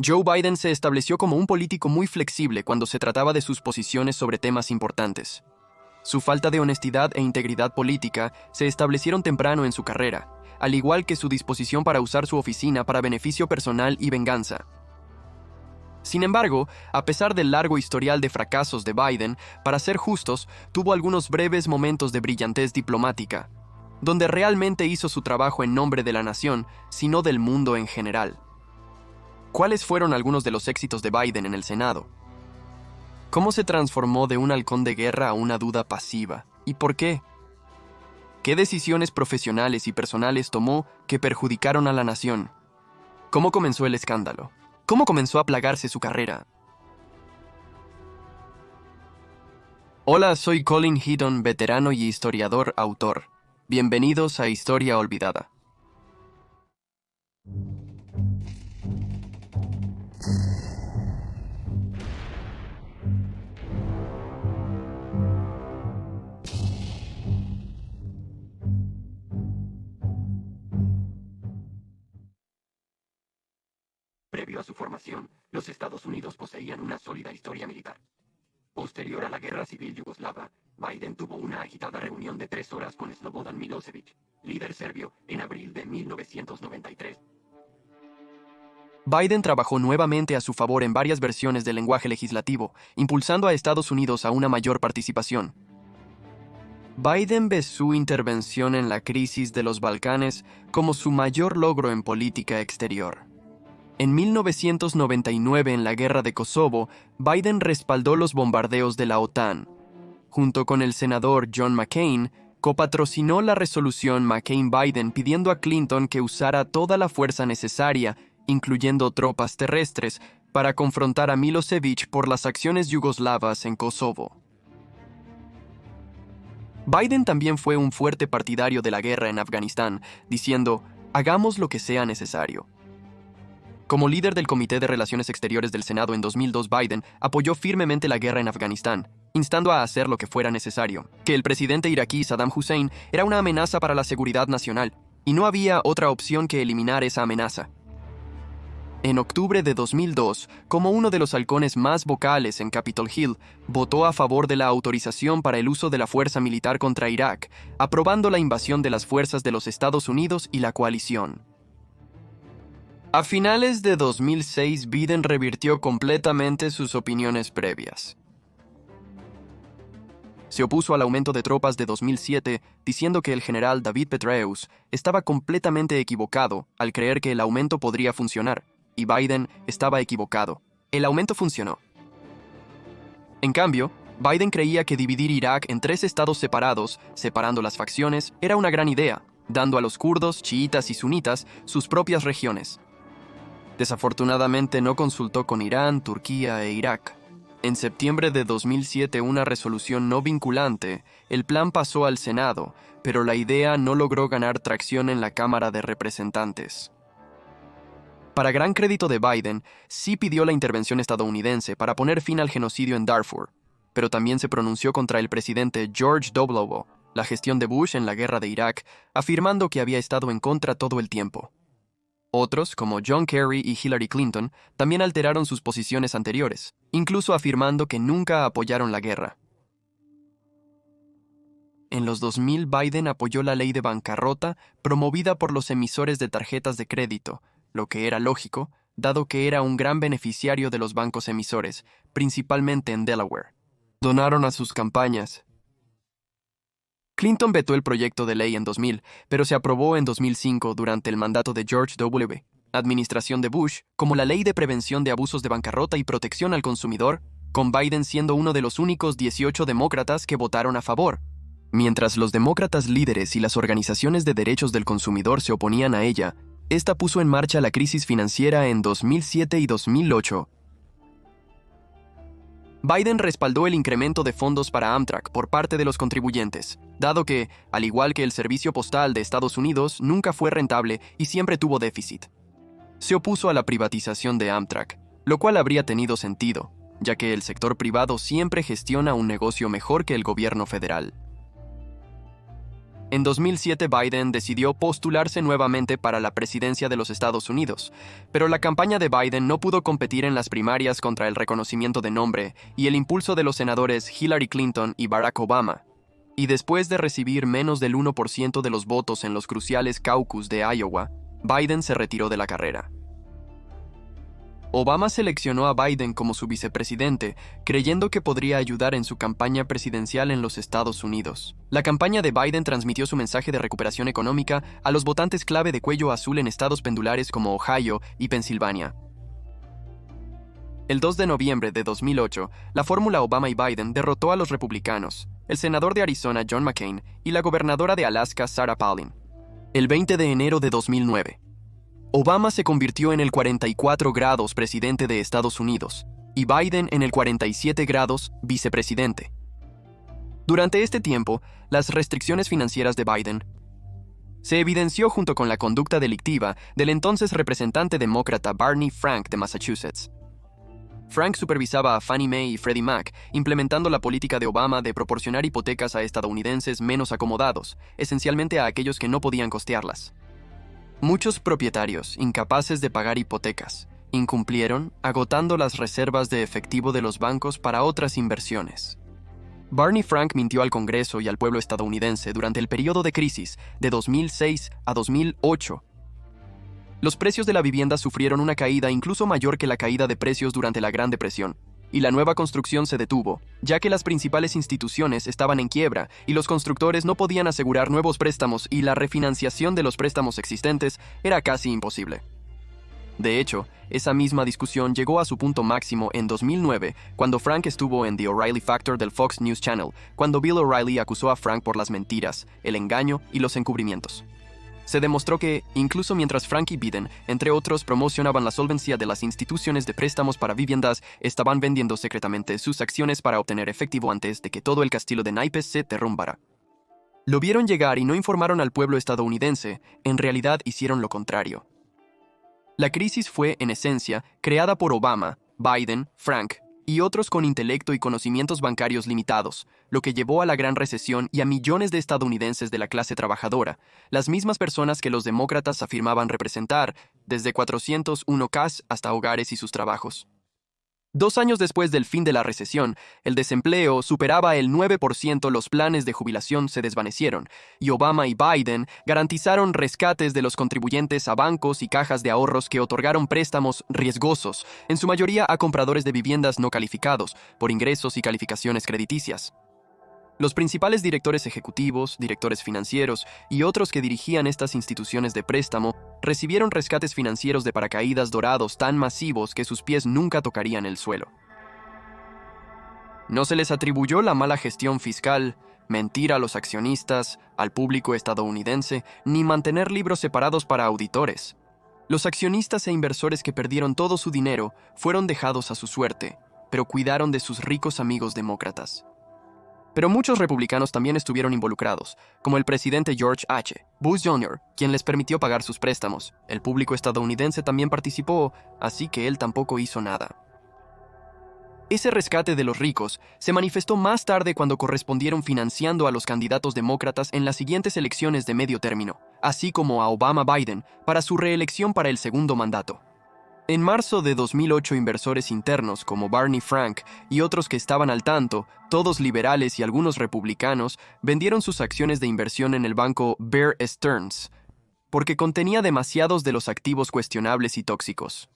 Joe Biden se estableció como un político muy flexible cuando se trataba de sus posiciones sobre temas importantes. Su falta de honestidad e integridad política se establecieron temprano en su carrera, al igual que su disposición para usar su oficina para beneficio personal y venganza. Sin embargo, a pesar del largo historial de fracasos de Biden, para ser justos, tuvo algunos breves momentos de brillantez diplomática, donde realmente hizo su trabajo en nombre de la nación, sino del mundo en general. ¿Cuáles fueron algunos de los éxitos de Biden en el Senado? ¿Cómo se transformó de un halcón de guerra a una duda pasiva? ¿Y por qué? ¿Qué decisiones profesionales y personales tomó que perjudicaron a la nación? ¿Cómo comenzó el escándalo? ¿Cómo comenzó a plagarse su carrera? Hola, soy Colin Heaton, veterano y historiador autor. Bienvenidos a Historia Olvidada. Previo a su formación, los Estados Unidos poseían una sólida historia militar. Posterior a la Guerra Civil Yugoslava, Biden tuvo una agitada reunión de 3 horas con Slobodan Milosevic, líder serbio, en abril de 1993. Biden trabajó nuevamente a su favor en varias versiones del lenguaje legislativo, impulsando a Estados Unidos a una mayor participación. Biden ve su intervención en la crisis de los Balcanes como su mayor logro en política exterior. En 1999, en la guerra de Kosovo, Biden respaldó los bombardeos de la OTAN. Junto con el senador John McCain, copatrocinó la resolución McCain-Biden pidiendo a Clinton que usara toda la fuerza necesaria, incluyendo tropas terrestres, para confrontar a Milosevic por las acciones yugoslavas en Kosovo. Biden también fue un fuerte partidario de la guerra en Afganistán, diciendo, «Hagamos lo que sea necesario». Como líder del Comité de Relaciones Exteriores del Senado en 2002, Biden apoyó firmemente la guerra en Afganistán, instando a hacer lo que fuera necesario, que el presidente iraquí Saddam Hussein era una amenaza para la seguridad nacional, y no había otra opción que eliminar esa amenaza. En octubre de 2002, como uno de los halcones más vocales en Capitol Hill, votó a favor de la autorización para el uso de la fuerza militar contra Irak, aprobando la invasión de las fuerzas de los Estados Unidos y la coalición. A finales de 2006, Biden revirtió completamente sus opiniones previas. Se opuso al aumento de tropas de 2007, diciendo que el general David Petraeus estaba completamente equivocado al creer que el aumento podría funcionar, y Biden estaba equivocado. El aumento funcionó. En cambio, Biden creía que dividir Irak en 3 estados separados, separando las facciones, era una gran idea, dando a los kurdos, chiitas y sunitas sus propias regiones. Desafortunadamente no consultó con Irán, Turquía e Irak. En septiembre de 2007, una resolución no vinculante, el plan pasó al Senado, pero la idea no logró ganar tracción en la Cámara de Representantes. Para gran crédito de Biden, sí pidió la intervención estadounidense para poner fin al genocidio en Darfur, pero también se pronunció contra el presidente George W. la gestión de Bush en la guerra de Irak, afirmando que había estado en contra todo el tiempo. Otros, como John Kerry y Hillary Clinton, también alteraron sus posiciones anteriores, incluso afirmando que nunca apoyaron la guerra. En los 2000, Biden apoyó la ley de bancarrota promovida por los emisores de tarjetas de crédito, lo que era lógico, dado que era un gran beneficiario de los bancos emisores, principalmente en Delaware. Donaron a sus campañas. Clinton vetó el proyecto de ley en 2000, pero se aprobó en 2005 durante el mandato de George W. Administración de Bush, como la Ley de Prevención de Abusos de Bancarrota y Protección al Consumidor, con Biden siendo uno de los únicos 18 demócratas que votaron a favor. Mientras los demócratas líderes y las organizaciones de derechos del consumidor se oponían a ella, esta puso en marcha la crisis financiera en 2007 y 2008. Biden respaldó el incremento de fondos para Amtrak por parte de los contribuyentes, dado que, al igual que el servicio postal de Estados Unidos, nunca fue rentable y siempre tuvo déficit. Se opuso a la privatización de Amtrak, lo cual habría tenido sentido, ya que el sector privado siempre gestiona un negocio mejor que el gobierno federal. En 2007, Biden decidió postularse nuevamente para la presidencia de los Estados Unidos, pero la campaña de Biden no pudo competir en las primarias contra el reconocimiento de nombre y el impulso de los senadores Hillary Clinton y Barack Obama. Y después de recibir menos del 1% de los votos en los cruciales caucus de Iowa, Biden se retiró de la carrera. Obama seleccionó a Biden como su vicepresidente, creyendo que podría ayudar en su campaña presidencial en los Estados Unidos. La campaña de Biden transmitió su mensaje de recuperación económica a los votantes clave de cuello azul en estados pendulares como Ohio y Pensilvania. El 2 de noviembre de 2008, la fórmula Obama y Biden derrotó a los republicanos, el senador de Arizona John McCain y la gobernadora de Alaska Sarah Palin. El 20 de enero de 2009, Obama se convirtió en el 44 grados presidente de Estados Unidos y Biden en el 47 grados vicepresidente. Durante este tiempo, las restricciones financieras de Biden se evidenció junto con la conducta delictiva del entonces representante demócrata Barney Frank de Massachusetts. Frank supervisaba a Fannie Mae y Freddie Mac, implementando la política de Obama de proporcionar hipotecas a estadounidenses menos acomodados, esencialmente a aquellos que no podían costearlas. Muchos propietarios, incapaces de pagar hipotecas, incumplieron, agotando las reservas de efectivo de los bancos para otras inversiones. Barney Frank mintió al Congreso y al pueblo estadounidense durante el periodo de crisis de 2006 a 2008. Los precios de la vivienda sufrieron una caída incluso mayor que la caída de precios durante la Gran Depresión, y la nueva construcción se detuvo, ya que las principales instituciones estaban en quiebra y los constructores no podían asegurar nuevos préstamos y la refinanciación de los préstamos existentes era casi imposible. De hecho, esa misma discusión llegó a su punto máximo en 2009, cuando Frank estuvo en The O'Reilly Factor del Fox News Channel, cuando Bill O'Reilly acusó a Frank por las mentiras, el engaño y los encubrimientos. Se demostró que, incluso mientras Frank y Biden, entre otros, promocionaban la solvencia de las instituciones de préstamos para viviendas, estaban vendiendo secretamente sus acciones para obtener efectivo antes de que todo el castillo de naipes se derrumbara. Lo vieron llegar y no informaron al pueblo estadounidense, en realidad hicieron lo contrario. La crisis fue, en esencia, creada por Obama, Biden, Frank y otros con intelecto y conocimientos bancarios limitados, lo que llevó a la Gran Recesión y a millones de estadounidenses de la clase trabajadora, las mismas personas que los demócratas afirmaban representar, desde 401ks hasta hogares y sus trabajos. 2 años después del fin de la recesión, el desempleo superaba el 9%, los planes de jubilación se desvanecieron, y Obama y Biden garantizaron rescates de los contribuyentes a bancos y cajas de ahorros que otorgaron préstamos riesgosos, en su mayoría a compradores de viviendas no calificados, por ingresos y calificaciones crediticias. Los principales directores ejecutivos, directores financieros y otros que dirigían estas instituciones de préstamo recibieron rescates financieros de paracaídas dorados tan masivos que sus pies nunca tocarían el suelo. No se les atribuyó la mala gestión fiscal, mentir a los accionistas, al público estadounidense, ni mantener libros separados para auditores. Los accionistas e inversores que perdieron todo su dinero fueron dejados a su suerte, pero cuidaron de sus ricos amigos demócratas. Pero muchos republicanos también estuvieron involucrados, como el presidente George H. Bush Jr., quien les permitió pagar sus préstamos. El público estadounidense también participó, así que él tampoco hizo nada. Ese rescate de los ricos se manifestó más tarde cuando correspondieron financiando a los candidatos demócratas en las siguientes elecciones de medio término, así como a Obama-Biden para su reelección para el segundo mandato. En marzo de 2008, inversores internos como Barney Frank y otros que estaban al tanto, todos liberales y algunos republicanos, vendieron sus acciones de inversión en el banco Bear Stearns, porque contenía demasiados de los activos cuestionables y tóxicos.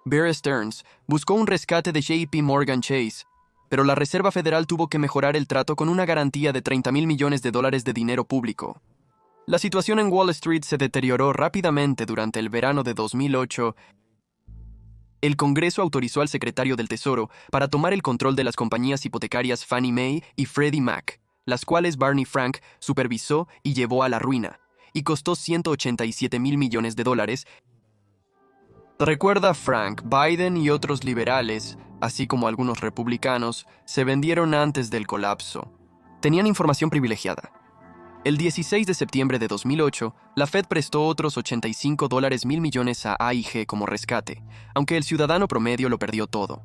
Bear Stearns buscó un rescate de JP Morgan Chase, pero la Reserva Federal tuvo que mejorar el trato con una garantía de $30,000 millones de dinero público. La situación en Wall Street se deterioró rápidamente durante el verano de 2008. El Congreso autorizó al secretario del Tesoro para tomar el control de las compañías hipotecarias Fannie Mae y Freddie Mac, las cuales Barney Frank supervisó y llevó a la ruina, y costó $187,000 millones. Recuerda, Frank, Biden y otros liberales, así como algunos republicanos, se vendieron antes del colapso. Tenían información privilegiada. El 16 de septiembre de 2008, la Fed prestó otros $85,000 millones a AIG como rescate, aunque el ciudadano promedio lo perdió todo.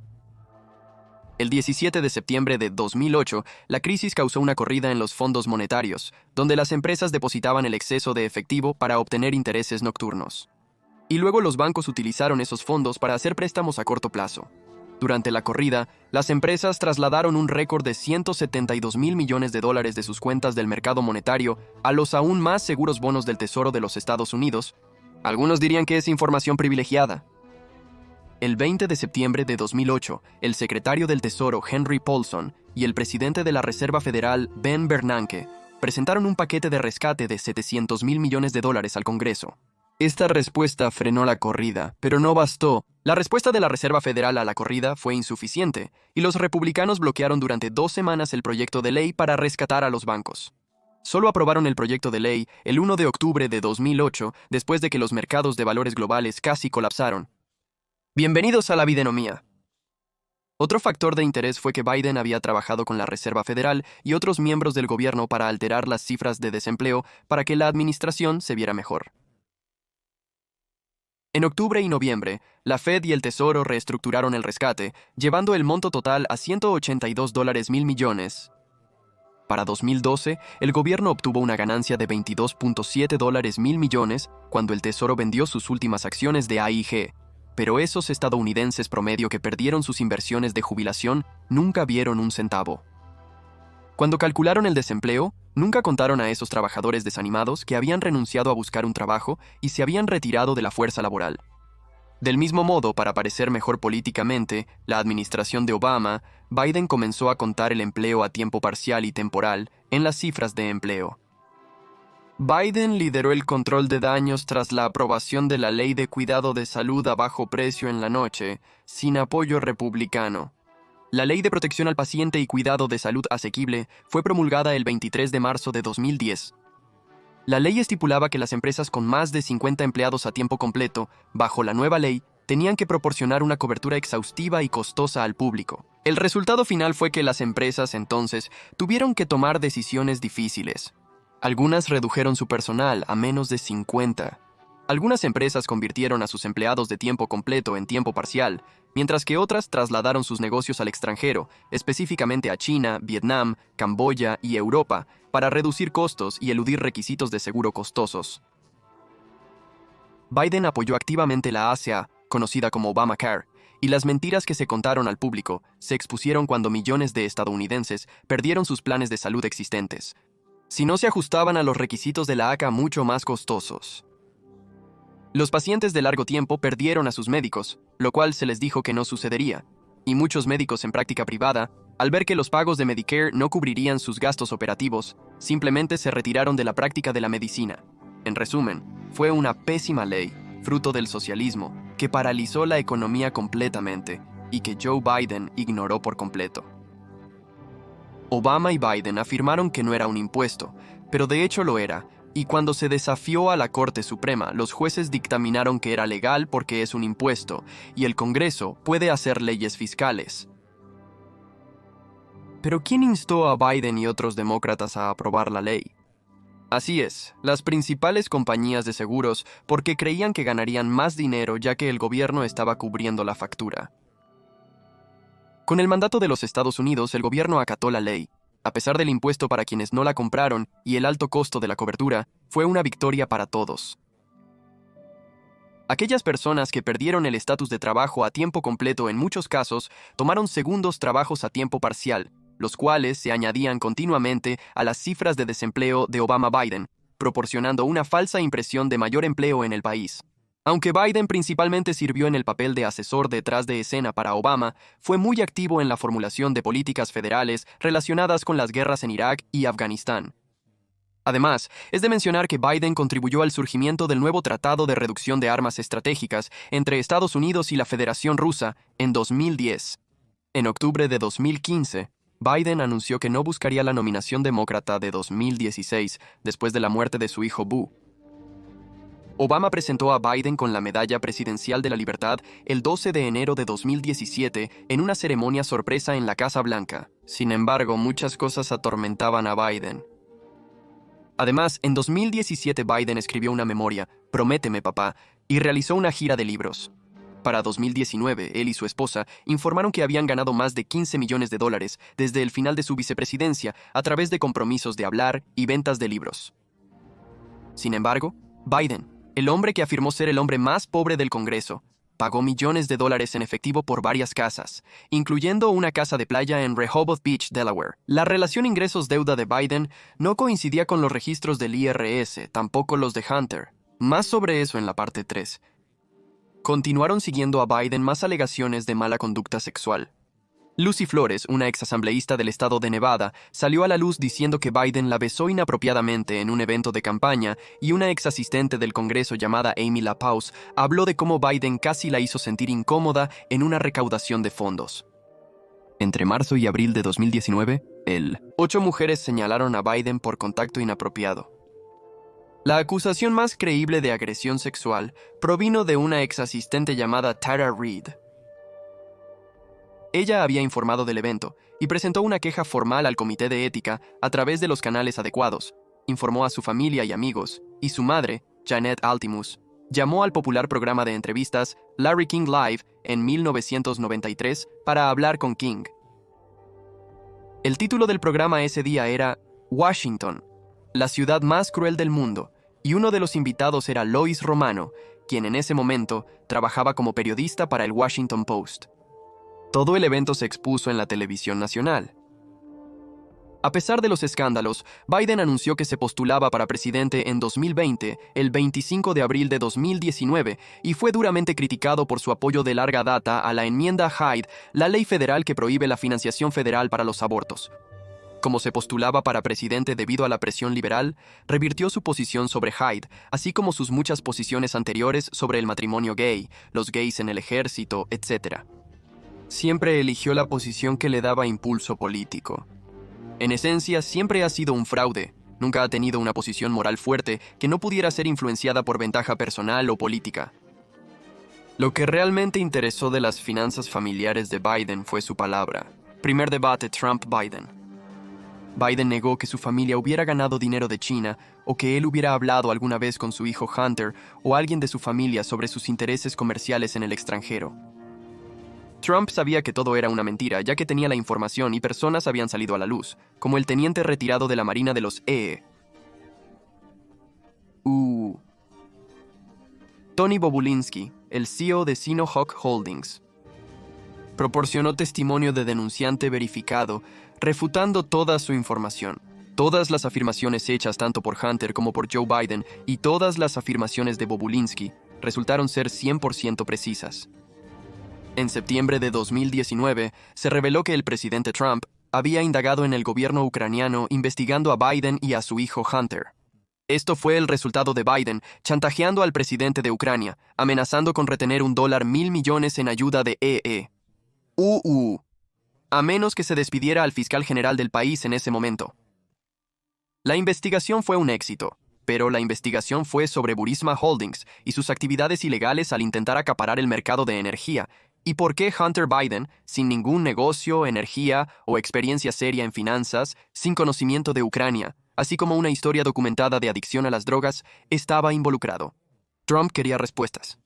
El 17 de septiembre de 2008, la crisis causó una corrida en los fondos monetarios, donde las empresas depositaban el exceso de efectivo para obtener intereses nocturnos. Y luego los bancos utilizaron esos fondos para hacer préstamos a corto plazo. Durante la corrida, las empresas trasladaron un récord de 172 mil millones de dólares de sus cuentas del mercado monetario a los aún más seguros bonos del Tesoro de los Estados Unidos. Algunos dirían que es información privilegiada. El 20 de septiembre de 2008, el secretario del Tesoro Henry Paulson y el presidente de la Reserva Federal Ben Bernanke presentaron un paquete de rescate de 700 mil millones de dólares al Congreso. Esta respuesta frenó la corrida, pero no bastó. La respuesta de la Reserva Federal a la corrida fue insuficiente, y los republicanos bloquearon durante 2 semanas el proyecto de ley para rescatar a los bancos. Solo aprobaron el proyecto de ley el 1 de octubre de 2008, después de que los mercados de valores globales casi colapsaron. Bienvenidos a la Bidenomía. Otro factor de interés fue que Biden había trabajado con la Reserva Federal y otros miembros del gobierno para alterar las cifras de desempleo para que la administración se viera mejor. En octubre y noviembre, la Fed y el Tesoro reestructuraron el rescate, llevando el monto total a $182 mil millones. Para 2012, el gobierno obtuvo una ganancia de $22.7 mil millones cuando el Tesoro vendió sus últimas acciones de AIG. Pero esos estadounidenses promedio que perdieron sus inversiones de jubilación nunca vieron un centavo. Cuando calcularon el desempleo, nunca contaron a esos trabajadores desanimados que habían renunciado a buscar un trabajo y se habían retirado de la fuerza laboral. Del mismo modo, para parecer mejor políticamente, la administración de Obama, Biden comenzó a contar el empleo a tiempo parcial y temporal en las cifras de empleo. Biden lideró el control de daños tras la aprobación de la Ley de Cuidado de Salud a bajo precio en la noche, sin apoyo republicano. La Ley de Protección al Paciente y Cuidado de Salud Asequible fue promulgada el 23 de marzo de 2010. La ley estipulaba que las empresas con más de 50 empleados a tiempo completo, bajo la nueva ley, tenían que proporcionar una cobertura exhaustiva y costosa al público. El resultado final fue que las empresas, entonces, tuvieron que tomar decisiones difíciles. Algunas redujeron su personal a menos de 50. Algunas empresas convirtieron a sus empleados de tiempo completo en tiempo parcial, mientras que otras trasladaron sus negocios al extranjero, específicamente a China, Vietnam, Camboya y Europa, para reducir costos y eludir requisitos de seguro costosos. Biden apoyó activamente la ACA, conocida como Obamacare, y las mentiras que se contaron al público se expusieron cuando millones de estadounidenses perdieron sus planes de salud existentes, si no se ajustaban a los requisitos de la ACA mucho más costosos. Los pacientes de largo tiempo perdieron a sus médicos, lo cual se les dijo que no sucedería, y muchos médicos en práctica privada, al ver que los pagos de Medicare no cubrirían sus gastos operativos, simplemente se retiraron de la práctica de la medicina. En resumen, fue una pésima ley, fruto del socialismo, que paralizó la economía completamente y que Joe Biden ignoró por completo. Obama y Biden afirmaron que no era un impuesto, pero de hecho lo era, y cuando se desafió a la Corte Suprema, los jueces dictaminaron que era legal porque es un impuesto, y el Congreso puede hacer leyes fiscales. Pero ¿quién instó a Biden y otros demócratas a aprobar la ley? Así es, las principales compañías de seguros, porque creían que ganarían más dinero ya que el gobierno estaba cubriendo la factura. Con el mandato de los Estados Unidos, el gobierno acató la ley. A pesar del impuesto para quienes no la compraron y el alto costo de la cobertura, fue una victoria para todos. Aquellas personas que perdieron el estatus de trabajo a tiempo completo en muchos casos tomaron segundos trabajos a tiempo parcial, los cuales se añadían continuamente a las cifras de desempleo de Obama-Biden, proporcionando una falsa impresión de mayor empleo en el país. Aunque Biden principalmente sirvió en el papel de asesor detrás de escena para Obama, fue muy activo en la formulación de políticas federales relacionadas con las guerras en Irak y Afganistán. Además, es de mencionar que Biden contribuyó al surgimiento del nuevo Tratado de Reducción de Armas Estratégicas entre Estados Unidos y la Federación Rusa en 2010. En octubre de 2015, Biden anunció que no buscaría la nominación demócrata de 2016 después de la muerte de su hijo Beau. Obama presentó a Biden con la Medalla Presidencial de la Libertad el 12 de enero de 2017 en una ceremonia sorpresa en la Casa Blanca. Sin embargo, muchas cosas atormentaban a Biden. Además, en 2017 Biden escribió una memoria, Prométeme, papá, y realizó una gira de libros. Para 2019, él y su esposa informaron que habían ganado más de $15 millones desde el final de su vicepresidencia a través de compromisos de hablar y ventas de libros. Sin embargo, Biden, el hombre que afirmó ser el hombre más pobre del Congreso, pagó millones de dólares en efectivo por varias casas, incluyendo una casa de playa en Rehoboth Beach, Delaware. La relación ingresos-deuda de Biden no coincidía con los registros del IRS, tampoco los de Hunter. Más sobre eso en la parte 3. Continuaron siguiendo a Biden más alegaciones de mala conducta sexual. Lucy Flores, una exasambleísta del estado de Nevada, salió a la luz diciendo que Biden la besó inapropiadamente en un evento de campaña y una exasistente del Congreso llamada Amy LaPause habló de cómo Biden casi la hizo sentir incómoda en una recaudación de fondos. Entre marzo y abril de 2019, 8 mujeres señalaron a Biden por contacto inapropiado. La acusación más creíble de agresión sexual provino de una exasistente llamada Tara Reid. Ella había informado del evento y presentó una queja formal al comité de ética a través de los canales adecuados, informó a su familia y amigos, y su madre, Janet Altimus, llamó al popular programa de entrevistas Larry King Live en 1993 para hablar con King. El título del programa ese día era Washington, la ciudad más cruel del mundo, y uno de los invitados era Lois Romano, quien en ese momento trabajaba como periodista para el Washington Post. Todo el evento se expuso en la televisión nacional. A pesar de los escándalos, Biden anunció que se postulaba para presidente en 2020, el 25 de abril de 2019, y fue duramente criticado por su apoyo de larga data a la enmienda Hyde, la ley federal que prohíbe la financiación federal para los abortos. Como se postulaba para presidente debido a la presión liberal, revirtió su posición sobre Hyde, así como sus muchas posiciones anteriores sobre el matrimonio gay, los gays en el ejército, etc. Siempre eligió la posición que le daba impulso político. En esencia, siempre ha sido un fraude. Nunca ha tenido una posición moral fuerte que no pudiera ser influenciada por ventaja personal o política. Lo que realmente interesó de las finanzas familiares de Biden fue su palabra. Primer debate Trump-Biden. Biden negó que su familia hubiera ganado dinero de China o que él hubiera hablado alguna vez con su hijo Hunter o alguien de su familia sobre sus intereses comerciales en el extranjero. Trump sabía que todo era una mentira, ya que tenía la información y personas habían salido a la luz, como el teniente retirado de la Marina de los Tony Bobulinski, el CEO de Sinohawk Holdings. Proporcionó testimonio de denunciante verificado, refutando toda su información. Todas las afirmaciones hechas tanto por Hunter como por Joe Biden y todas las afirmaciones de Bobulinski resultaron ser 100% precisas. En septiembre de 2019, se reveló que el presidente Trump había indagado en el gobierno ucraniano investigando a Biden y a su hijo Hunter. Esto fue el resultado de Biden chantajeando al presidente de Ucrania, amenazando con retener $1.000 millones en ayuda de a menos que se despidiera al fiscal general del país en ese momento. La investigación fue un éxito, pero la investigación fue sobre Burisma Holdings y sus actividades ilegales al intentar acaparar el mercado de energía, y por qué Hunter Biden, sin ningún negocio, energía o experiencia seria en finanzas, sin conocimiento de Ucrania, así como una historia documentada de adicción a las drogas, estaba involucrado. Trump quería respuestas.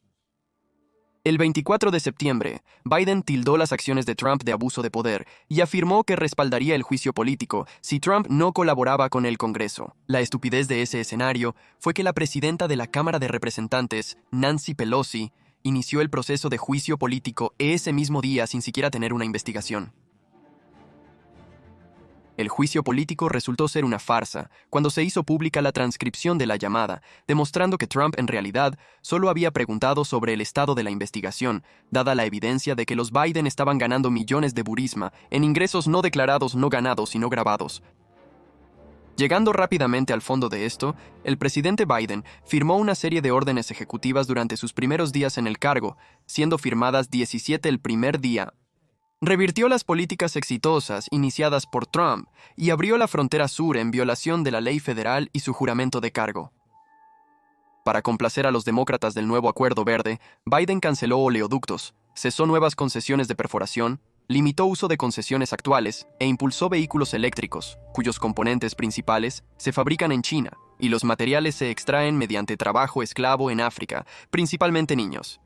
El 24 de septiembre, Biden tildó las acciones de Trump de abuso de poder y afirmó que respaldaría el juicio político si Trump no colaboraba con el Congreso. La estupidez de ese escenario fue que la presidenta de la Cámara de Representantes, Nancy Pelosi, inició el proceso de juicio político ese mismo día sin siquiera tener una investigación. El juicio político resultó ser una farsa cuando se hizo pública la transcripción de la llamada, demostrando que Trump en realidad solo había preguntado sobre el estado de la investigación, dada la evidencia de que los Biden estaban ganando millones de Burisma en ingresos no declarados, no ganados, sino grabados. Llegando rápidamente al fondo de esto, el presidente Biden firmó una serie de órdenes ejecutivas durante sus primeros días en el cargo, siendo firmadas 17 el primer día. Revirtió las políticas exitosas iniciadas por Trump y abrió la frontera sur en violación de la ley federal y su juramento de cargo. Para complacer a los demócratas del nuevo Acuerdo Verde, Biden canceló oleoductos, cesó nuevas concesiones de perforación, limitó uso de concesiones actuales e impulsó vehículos eléctricos, cuyos componentes principales se fabrican en China y los materiales se extraen mediante trabajo esclavo en África, principalmente niños.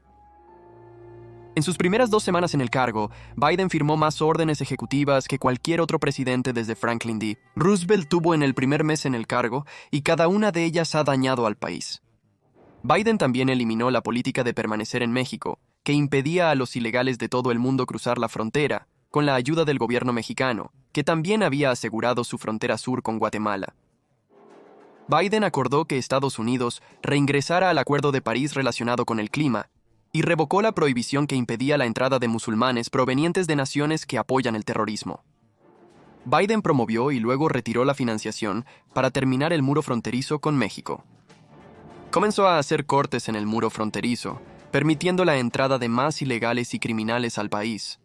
En sus primeras 2 semanas en el cargo, Biden firmó más órdenes ejecutivas que cualquier otro presidente desde Franklin D. Roosevelt tuvo en el primer mes en el cargo, y cada una de ellas ha dañado al país. Biden también eliminó la política de permanecer en México, que impedía a los ilegales de todo el mundo cruzar la frontera, con la ayuda del gobierno mexicano, que también había asegurado su frontera sur con Guatemala. Biden acordó que Estados Unidos reingresara al Acuerdo de París relacionado con el clima, y revocó la prohibición que impedía la entrada de musulmanes provenientes de naciones que apoyan el terrorismo. Biden promovió y luego retiró la financiación para terminar el muro fronterizo con México. Comenzó a hacer cortes en el muro fronterizo, permitiendo la entrada de más ilegales y criminales al país.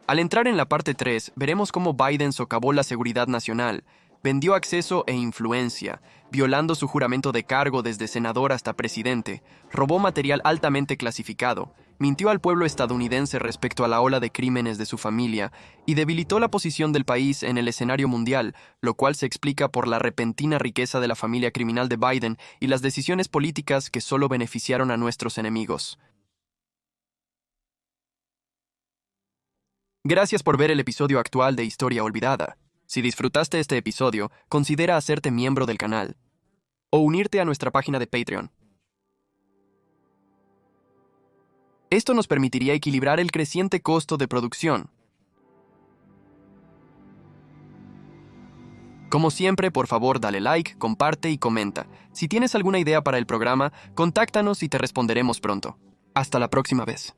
Al entrar en la parte 3, veremos cómo Biden socavó la seguridad nacional, vendió acceso e influencia, violando su juramento de cargo desde senador hasta presidente, robó material altamente clasificado, mintió al pueblo estadounidense respecto a la ola de crímenes de su familia y debilitó la posición del país en el escenario mundial, lo cual se explica por la repentina riqueza de la familia criminal de Biden y las decisiones políticas que solo beneficiaron a nuestros enemigos. Gracias por ver el episodio actual de Historia Olvidada. Si disfrutaste este episodio, considera hacerte miembro del canal o unirte a nuestra página de Patreon. Esto nos permitiría equilibrar el creciente costo de producción. Como siempre, por favor, dale like, comparte y comenta. Si tienes alguna idea para el programa, contáctanos y te responderemos pronto. Hasta la próxima vez.